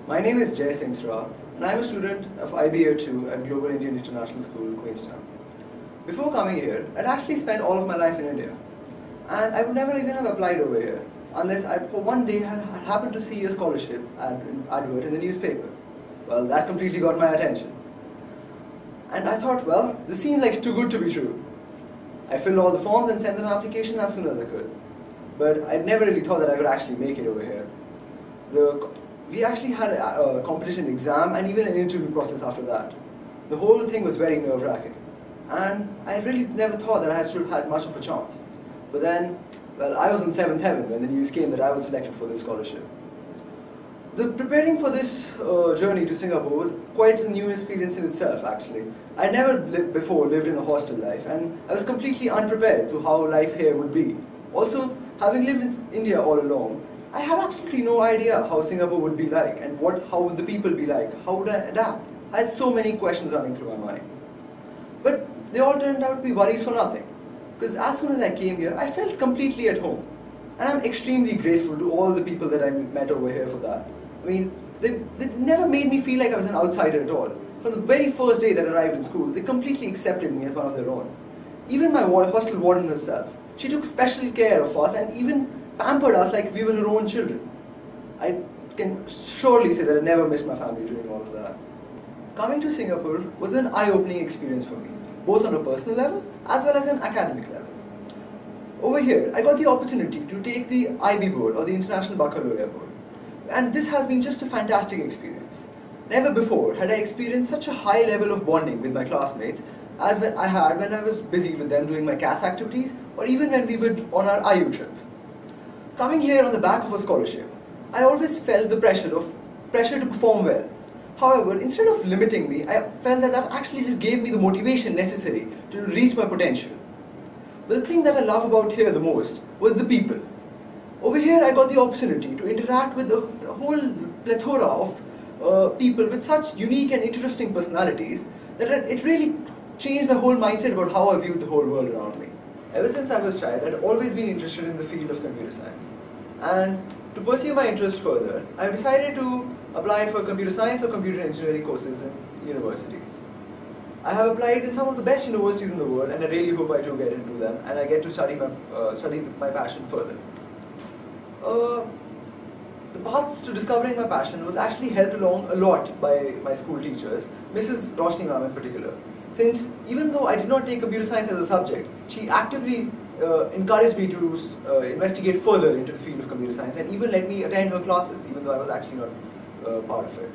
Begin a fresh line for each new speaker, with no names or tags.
My name is GIIS and I am a student of IB Year 2 at Global Indian International School, Queenstown. Before coming here, I'd actually spent all of my life in India, and I would never even have applied over here unless I one day had happened to see a scholarship advert in the newspaper. Well, that completely got my attention. And I thought, well, this seems like too good to be true. I filled all the forms and sent them an application as soon as I could. But I never really thought that I could actually make it over here. We actually had a competition exam and even an interview process after that. The whole thing was very nerve-wracking. And I really never thought that I had much of a chance. But then, well, I was in 7th heaven when the news came that I was selected for this scholarship. Preparing for this journey to Singapore was quite a new experience in itself, actually. I never before lived in a hostel life, and I was completely unprepared to how life here would be. Also, having lived in India all along, I had absolutely no idea how Singapore would be like, and how would the people be like, how would I adapt? I had so many questions running through my mind. But they all turned out to be worries for nothing, because as soon as I came here, I felt completely at home. And I'm extremely grateful to all the people that I met over here for that. I mean, they never made me feel like I was an outsider at all. From the very first day that I arrived in school, they completely accepted me as one of their own. Even my hostel warden herself, she took special care of us and even pampered us like we were her own children. I can surely say that I never missed my family during all of that. Coming to Singapore was an eye-opening experience for me, both on a personal level as well as an academic level. Over here, I got the opportunity to take the IB board, or the International Baccalaureate board. And this has been just a fantastic experience. Never before had I experienced such a high level of bonding with my classmates as I had when I was busy with them doing my CAS activities, or even when we were on our IU trip. Coming here on the back of a scholarship, I always felt the pressure to perform well. However, instead of limiting me, I felt that actually just gave me the motivation necessary to reach my potential. But the thing that I love about here the most was the people. Over here, I got the opportunity to interact with a whole plethora of people with such unique and interesting personalities that it really changed my whole mindset about how I viewed the whole world around me. Ever since I was a child, I had always been interested in the field of computer science. And to pursue my interest further, I decided to apply for computer science or computer engineering courses in universities. I have applied in some of the best universities in the world, and I really hope I do get into them and I get to study my passion further. The path to discovering my passion was actually helped along a lot by my school teachers, Mrs. Roshni ma'am in particular. Since even though I did not take computer science as a subject, she actively encouraged me to investigate further into the field of computer science and even let me attend her classes, even though I was actually not part of it.